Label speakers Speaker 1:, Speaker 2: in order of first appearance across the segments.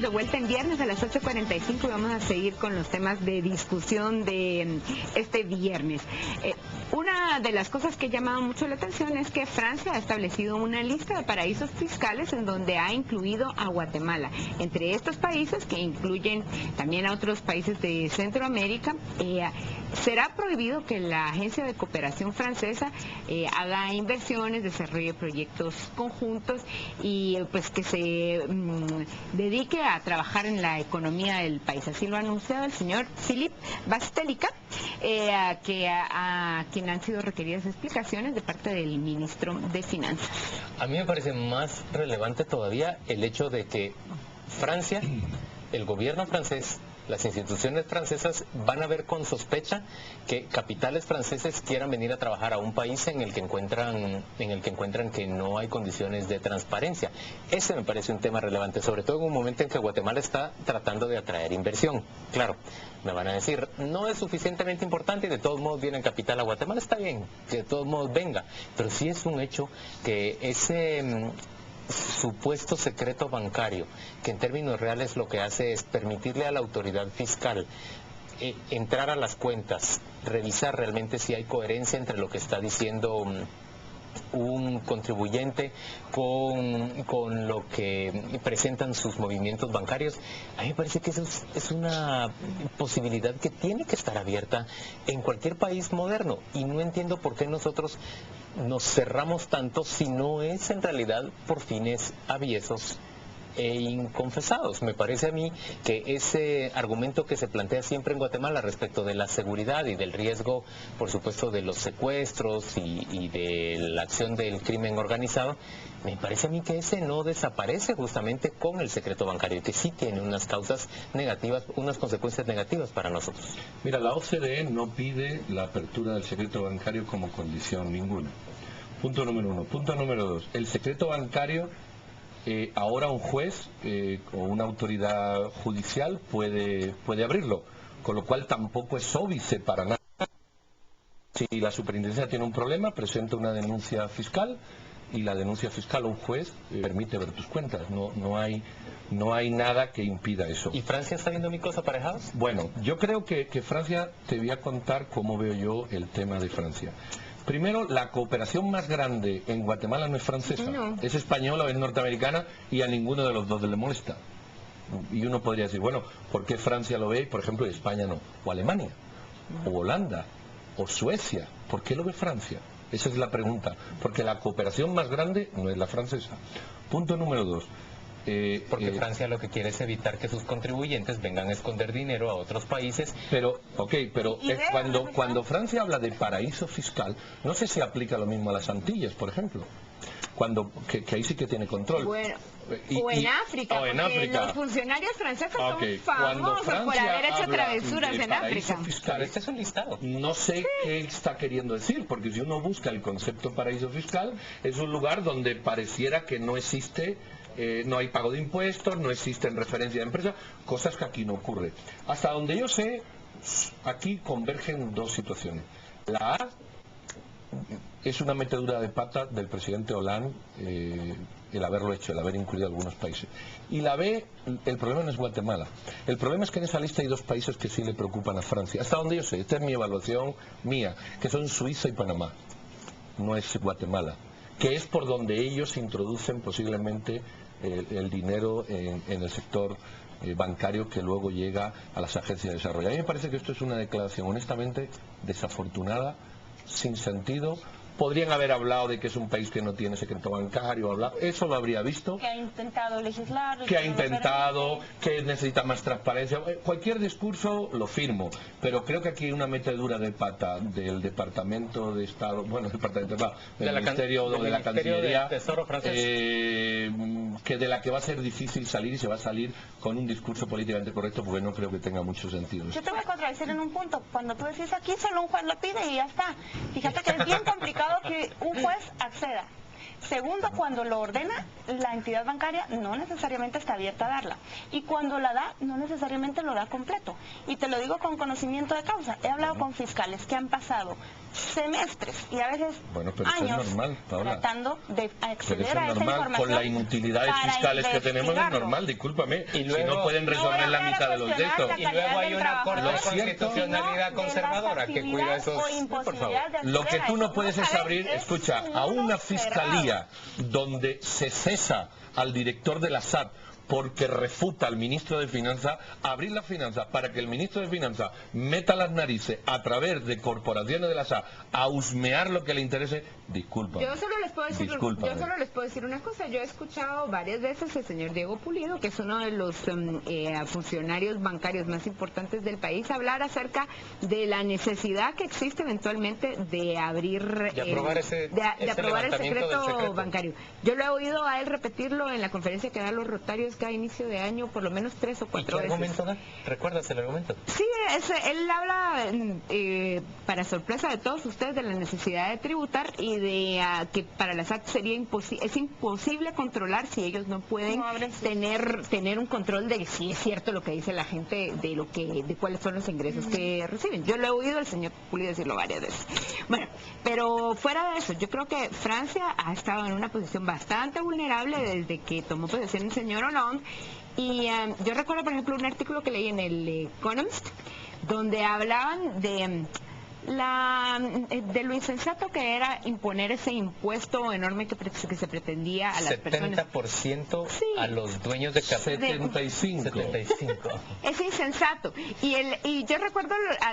Speaker 1: estamos de vuelta en viernes a las 8:45 y vamos a seguir con los temas de discusión de este viernes. Una de las cosas que ha llamado mucho la atención es que Francia ha establecido una lista de paraísos fiscales en donde ha incluido a Guatemala. Entre estos países, que incluyen también a otros países de Centroamérica, será prohibido que la Agencia de Cooperación Francesa haga inversiones, desarrolle proyectos conjuntos y pues que se dedique a trabajar en la economía del país. Así lo ha anunciado el señor Philippe Bastelica, a quien han sido requeridas explicaciones de parte del ministro de Finanzas.
Speaker 2: A mí me parece más relevante todavía el hecho de que Francia, el gobierno francés, las instituciones francesas van a ver con sospecha que capitales franceses quieran venir a trabajar a un país en el que encuentran que no hay condiciones de transparencia. Ese me parece un tema relevante, sobre todo en un momento en que Guatemala está tratando de atraer inversión. Claro, me van a decir, no es suficientemente importante y de todos modos viene capital a Guatemala, está bien, que de todos modos venga, pero sí es un hecho que ese supuesto secreto bancario, que en términos reales lo que hace es permitirle a la autoridad fiscal entrar a las cuentas, revisar realmente si hay coherencia entre lo que está diciendo un contribuyente con lo que presentan sus movimientos bancarios. A mí me parece que eso es una posibilidad que tiene que estar abierta en cualquier país moderno, y no entiendo por qué nosotros nos cerramos tanto si no es en realidad por fines aviesos e inconfesados. Me parece a mí que ese argumento que se plantea siempre en Guatemala respecto de la seguridad y del riesgo, por supuesto, de los secuestros y de la acción del crimen organizado, me parece a mí que ese no desaparece justamente con el secreto bancario, que sí tiene unas causas negativas, unas consecuencias negativas para nosotros.
Speaker 3: Mira, la OCDE no pide la apertura del secreto bancario como condición ninguna. Punto número uno. Punto número dos. El secreto bancario, ahora un juez o una autoridad judicial puede abrirlo, con lo cual tampoco es óbice para nada. Si la superintendencia tiene un problema, presenta una denuncia fiscal y la denuncia fiscal a un juez permite ver tus cuentas. No hay nada que impida eso.
Speaker 2: ¿Y Francia está viendo mi cosa aparejados?
Speaker 3: Bueno, yo creo que Francia, te voy a contar cómo veo yo el tema de Francia. Primero, la cooperación más grande en Guatemala no es francesa, no. Es española o es norteamericana, y a ninguno de los dos le molesta. Y uno podría decir, bueno, ¿por qué Francia lo ve, por ejemplo, y España no? O Alemania, o Holanda, o Suecia. ¿Por qué lo ve Francia? Esa es la pregunta. Porque la cooperación más grande no es la francesa. Punto número dos.
Speaker 2: Porque Francia lo que quiere es evitar que sus contribuyentes vengan a esconder dinero a otros países.
Speaker 3: Pero cuando Francia habla de paraíso fiscal, no sé si aplica lo mismo a las Antillas, por ejemplo. Que ahí sí que tiene control.
Speaker 1: Bueno, o en África, los funcionarios franceses son famosos por haber hecho travesuras en África.
Speaker 3: Fiscal, este es un listado. No sé qué está queriendo decir, porque si uno busca el concepto paraíso fiscal, es un lugar donde pareciera que no existe, no hay pago de impuestos, no existen referencias de empresas, cosas que aquí no ocurre. Hasta donde yo sé, aquí convergen dos situaciones. La A es una metedura de pata del presidente Hollande, el haberlo hecho, el haber incluido algunos países. Y la B, el problema no es Guatemala. El problema es que en esa lista hay dos países que sí le preocupan a Francia. Hasta donde yo sé, esta es mi evaluación mía, que son Suiza y Panamá. No es Guatemala. Que es por donde ellos introducen posiblemente el dinero en el sector bancario que luego llega a las agencias de desarrollo. A mí me parece que esto es una declaración honestamente desafortunada, sin sentido. Podrían haber hablado de que es un país que no tiene secreto bancario, eso lo habría visto.
Speaker 4: Que ha intentado legislar.
Speaker 3: Que ha intentado, que necesita más transparencia. Cualquier discurso lo firmo, pero creo que aquí hay una metedura de pata del Departamento de Estado, bueno, del Ministerio de la Cancillería,
Speaker 2: del Tesoro francés,
Speaker 3: que de la que va a ser difícil salir, y se va a salir con un discurso políticamente correcto, porque no creo que tenga mucho sentido.
Speaker 4: Yo te voy a contradecir en un punto. Cuando tú decís aquí, solo un juez lo pide y ya está. Fíjate que es bien complicado que un juez acceda. Segundo, cuando lo ordena la entidad bancaria, no necesariamente está abierta a darla. Y cuando la da, no necesariamente lo da completo. Y te lo digo con conocimiento de causa. He hablado con fiscales que han pasado semestres y a veces
Speaker 3: bueno, pero
Speaker 4: años
Speaker 3: eso es normal, Paola.
Speaker 4: tratando de
Speaker 3: Pero
Speaker 4: acceder
Speaker 3: eso
Speaker 4: a
Speaker 3: es
Speaker 4: esa
Speaker 3: normal,
Speaker 4: información
Speaker 3: con las inutilidades
Speaker 4: para
Speaker 3: fiscales que tenemos es
Speaker 4: investigarlo.
Speaker 3: normal, discúlpame.
Speaker 2: Y luego-
Speaker 3: si no pueden resolver la mitad de los de estos.
Speaker 2: Y luego hay una corte de
Speaker 3: Lo cierto-
Speaker 2: constitucionalidad conservadora que cuida esos...
Speaker 4: O
Speaker 2: por favor.
Speaker 4: imposibilidad de acceder
Speaker 3: Lo que
Speaker 4: a
Speaker 3: tú no
Speaker 4: eso.
Speaker 3: puedes es
Speaker 4: sabes,
Speaker 3: abrir,
Speaker 4: es
Speaker 3: escucha,
Speaker 4: un
Speaker 3: a
Speaker 4: mundo
Speaker 3: una
Speaker 4: cerrado.
Speaker 3: fiscalía donde se cesa al director de la SAT porque refuta al ministro de Finanzas, abrir las finanzas para que el ministro de Finanzas meta las narices a través de corporaciones de la SAT a husmear lo que le interese, disculpa.
Speaker 1: Yo solo les puedo decir,
Speaker 3: Discúlpame.
Speaker 1: yo solo les puedo decir una cosa. Yo he escuchado varias veces al señor Diego Pulido, que es uno de los funcionarios bancarios más importantes del país, hablar acerca de la necesidad que existe eventualmente de abrir,
Speaker 2: De aprobar ese
Speaker 1: aprobar el
Speaker 2: levantamiento del secreto.
Speaker 1: bancario. Yo lo he oído a él repetirlo en la conferencia que dan los Rotarios cada inicio de año, por lo menos 3 o
Speaker 2: ¿Y
Speaker 1: 4
Speaker 2: qué
Speaker 1: veces.
Speaker 2: argumento da? ¿Recuerdas el argumento?
Speaker 1: Sí, él habla, para sorpresa de todos ustedes, de la necesidad de tributar y de que para la SAT sería es imposible controlar si ellos no pueden
Speaker 4: No abren sus-
Speaker 1: tener un control de si es cierto lo que dice la gente, de cuáles son los ingresos que reciben. Yo lo he oído al señor Pulido decirlo varias veces. Bueno, pero fuera de eso, yo creo que Francia ha estado en una posición bastante vulnerable desde que tomó posesión el señor Hollande. Y yo recuerdo, por ejemplo, un artículo que leí en el Economist, donde hablaban de lo insensato que era imponer ese impuesto enorme que se pretendía a las personas.
Speaker 2: 70%
Speaker 1: Sí.
Speaker 2: a los dueños de capital.
Speaker 3: 75.
Speaker 2: 75.
Speaker 1: Es insensato. Y yo recuerdo a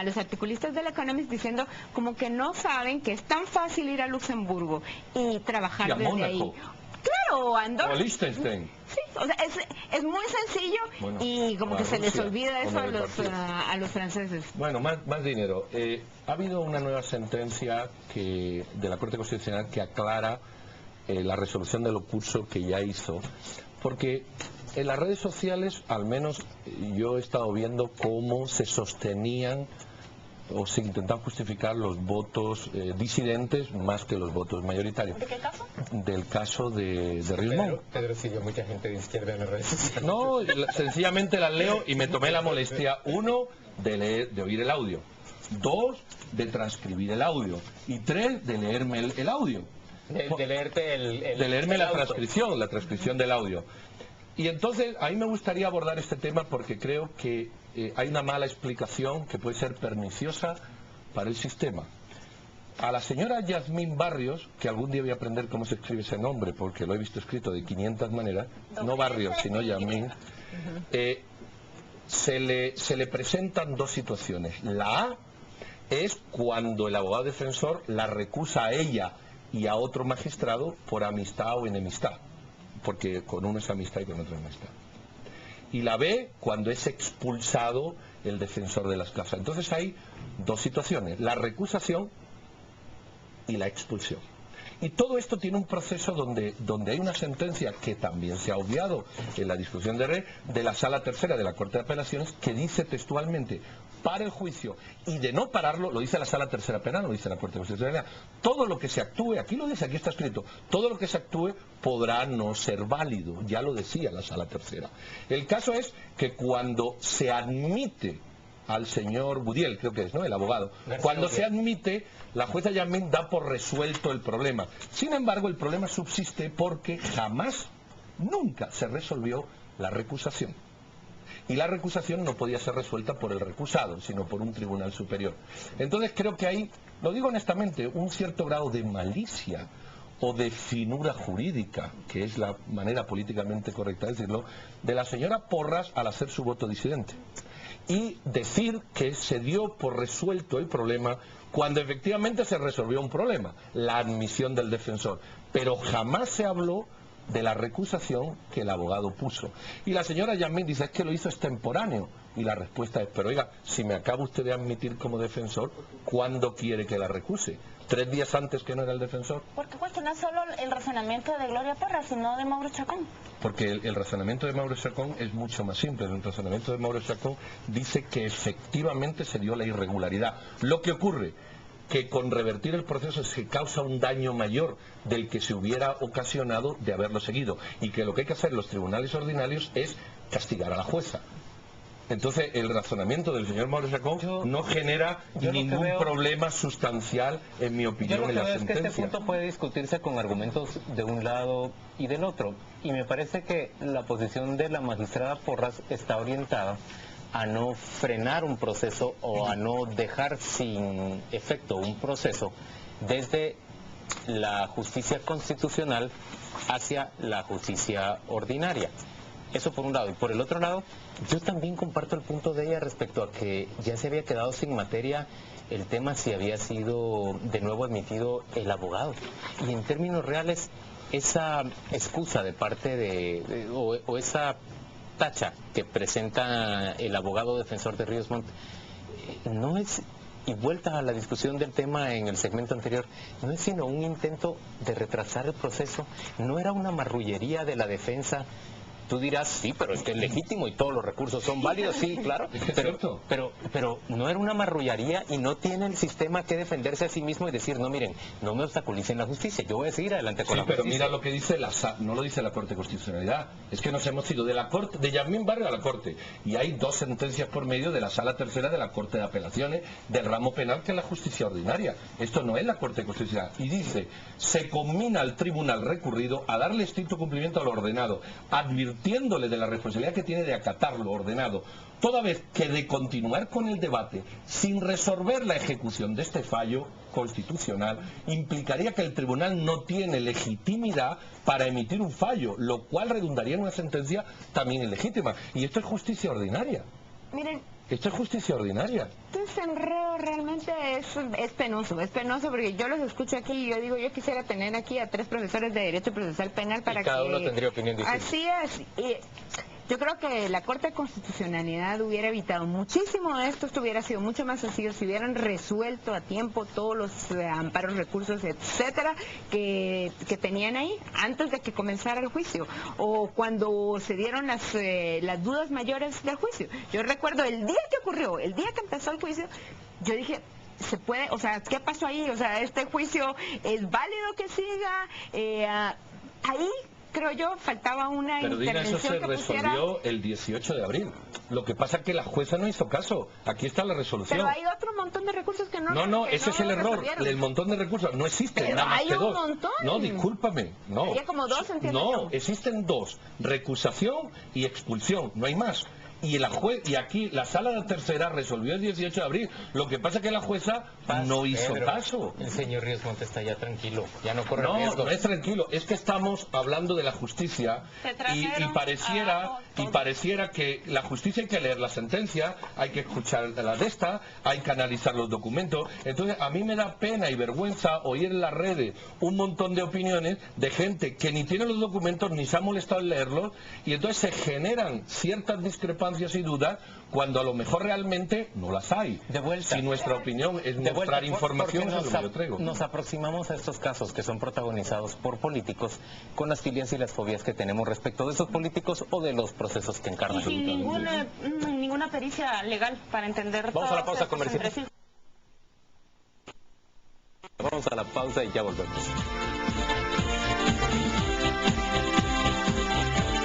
Speaker 1: los articulistas del Economist diciendo como que no saben que es tan fácil ir a Luxemburgo y trabajar
Speaker 3: Y a
Speaker 1: desde
Speaker 3: Mónaco.
Speaker 1: ahí. Claro,
Speaker 3: O
Speaker 1: Andorra.
Speaker 3: a Liechtenstein.
Speaker 1: Sí, o sea, es muy sencillo
Speaker 3: Bueno,
Speaker 1: y como
Speaker 3: o a
Speaker 1: que se les
Speaker 3: Rusia,
Speaker 1: olvida eso
Speaker 3: como el
Speaker 1: a los franceses.
Speaker 3: Bueno, más dinero. Ha habido una nueva sentencia de la Corte Constitucional que aclara la resolución del curso que ya hizo, porque en las redes sociales, al menos yo he estado viendo cómo se sostenían o se intentaban justificar los votos disidentes más que los votos mayoritarios.
Speaker 4: ¿De qué caso?
Speaker 3: Del caso de Rismond.
Speaker 2: Pedro siguió mucha gente de izquierda en las redes sociales.
Speaker 3: No, sencillamente las leo y me tomé la molestia, 1, de oír el audio, 2, de transcribir el audio y 3, de leerme el audio.
Speaker 2: De leerte
Speaker 3: De leerme
Speaker 2: el
Speaker 3: la
Speaker 2: auto.
Speaker 3: transcripción del audio. Y entonces, a mí me gustaría abordar este tema porque creo que hay una mala explicación que puede ser perniciosa para el sistema. A la señora Yasmín Barrios, que algún día voy a aprender cómo se escribe ese nombre, porque lo he visto escrito de 500 maneras, no Barrios, sino Yasmín, se le presentan dos situaciones. La A es cuando el abogado defensor la recusa a ella y a otro magistrado por amistad o enemistad, porque con uno es amistad y con otro es amistad. Y la B, cuando es expulsado el defensor de las causas. Entonces hay dos situaciones, la recusación y la expulsión. Y todo esto tiene un proceso donde hay una sentencia que también se ha obviado en la discusión de la Sala Tercera de la Corte de Apelaciones, que dice textualmente, para el juicio, y de no pararlo, lo dice la Sala Tercera Penal, lo dice la Corte Constitucional, todo lo que se actúe, aquí lo dice, aquí está escrito, todo lo que se actúe podrá no ser válido, ya lo decía la Sala Tercera. El caso es que cuando se admite al señor Budiel, creo que es, ¿no?, el abogado, cuando se admite, la jueza Yasmín da por resuelto el problema. Sin embargo, el problema subsiste porque jamás, nunca se resolvió la recusación. Y la recusación no podía ser resuelta por el recusado, sino por un tribunal superior. Entonces creo que hay, lo digo honestamente, un cierto grado de malicia o de finura jurídica, que es la manera políticamente correcta de decirlo, de la señora Porras al hacer su voto disidente. Y decir que se dio por resuelto el problema cuando efectivamente se resolvió un problema, la admisión del defensor. Pero jamás se habló de la recusación que el abogado puso. Y la señora Yasmín dice, es que lo hizo extemporáneo. Y la respuesta es, pero oiga, si me acaba usted de admitir como defensor, ¿cuándo quiere que la recuse? ¿3 días antes que no era el defensor?
Speaker 4: Porque cuestiona solo el razonamiento de Gloria Porras, sino de Mauro Chacón.
Speaker 3: Porque el razonamiento de Mauro Chacón es mucho más simple. El razonamiento de Mauro Chacón dice que efectivamente se dio la irregularidad. Lo que ocurre, que con revertir el proceso se causa un daño mayor del que se hubiera ocasionado de haberlo seguido. Y que lo que hay que hacer en los tribunales ordinarios es castigar a la jueza. Entonces, el razonamiento del señor Mauricio Chacón no genera ningún problema sustancial, en mi opinión,
Speaker 2: yo lo que
Speaker 3: en la
Speaker 2: veo
Speaker 3: sentencia.
Speaker 2: Es que este punto puede discutirse con argumentos de un lado y del otro. Y me parece que la posición de la magistrada Porras está orientada a no frenar un proceso o a no dejar sin efecto un proceso desde la justicia constitucional hacia la justicia ordinaria. Eso por un lado. Y por el otro lado, yo también comparto el punto de ella respecto a que ya se había quedado sin materia el tema si había sido de nuevo admitido el abogado. Y en términos reales, esa excusa de parte o esa tacha que presenta el abogado defensor de Ríos Montt no es, y vuelta a la discusión del tema en el segmento anterior, no es sino un intento de retrasar el proceso. No era una marrullería de la defensa. Tú dirás, sí, pero es que es legítimo y todos los recursos son válidos, sí, claro, pero no era una marrullaría y no tiene el sistema que defenderse a sí mismo y decir, no, miren, no me obstaculicen la justicia, yo voy a seguir adelante con la justicia.
Speaker 3: Pero mira lo que dice no lo dice la Corte de Constitucionalidad, es que nos hemos ido de la Corte, de Yasmín Barrio a la Corte, y hay 2 sentencias por medio de la Sala Tercera de la Corte de Apelaciones del ramo penal, que es la justicia ordinaria. Esto no es la Corte de Constitucionalidad. Y dice, se conmina al tribunal recurrido a darle estricto cumplimiento a lo ordenado, advirtiéndole de la responsabilidad que tiene de acatar lo ordenado, toda vez que de continuar con el debate sin resolver la ejecución de este fallo constitucional implicaría que el tribunal no tiene legitimidad para emitir un fallo, lo cual redundaría en una sentencia también ilegítima. Y esto es justicia ordinaria.
Speaker 1: Miren,
Speaker 3: esto es justicia ordinaria.
Speaker 1: Este enredo realmente es penoso porque yo los escucho aquí y yo digo, yo quisiera tener aquí a 3 profesores de Derecho Procesal Penal para
Speaker 2: cada uno tendría opinión distinta.
Speaker 1: Así es. Yo creo que la Corte de Constitucionalidad hubiera evitado muchísimo de esto, hubiera sido mucho más sencillo si hubieran resuelto a tiempo todos los amparos, recursos, etcétera, que tenían ahí antes de que comenzara el juicio, o cuando se dieron las dudas mayores del juicio. Yo recuerdo el día que ocurrió, el día que empezó el juicio, yo dije, se puede, o sea, ¿qué pasó ahí? O sea, este juicio es válido que siga, ahí creo yo faltaba una intervención.
Speaker 3: Pero Dina, eso se resolvió el 18 de abril. Lo que pasa es que la jueza no hizo caso. Aquí está la resolución.
Speaker 1: Pero hay otro montón de recursos que no.
Speaker 3: No, ese es el error. El montón de recursos no existen.
Speaker 1: Pero
Speaker 3: nada más
Speaker 1: hay
Speaker 3: que
Speaker 1: un
Speaker 3: 2.
Speaker 1: montón.
Speaker 3: No, discúlpame. No.
Speaker 1: Había como 2, entiendo.
Speaker 3: No, existen 2. Recusación y expulsión. No hay más. Y aquí la Sala Tercera resolvió el 18 de abril. Lo que pasa es que la jueza no hizo caso.
Speaker 2: El señor Ríos Montt está ya tranquilo, ya no corre riesgo.
Speaker 3: No es tranquilo, es que estamos hablando de la justicia y pareciera que la justicia hay que leer la sentencia, hay que escuchar la de esta, hay que analizar los documentos. Entonces a mí me da pena y vergüenza oír en las redes un montón de opiniones de gente que ni tiene los documentos ni se ha molestado en leerlos, y entonces se generan ciertas discrepancias y dudas cuando a lo mejor realmente no las hay.
Speaker 2: De vuelta.
Speaker 3: Si nuestra opinión es mostrar información, eso es lo que yo traigo.
Speaker 2: Nos aproximamos a estos casos que son protagonizados por políticos con las filias y las fobias que tenemos respecto de esos políticos o de los procesos que encarnan.
Speaker 4: Y sin ninguna pericia legal para entender.
Speaker 2: Vamos a la pausa comercial. Vamos a la pausa y ya volvemos.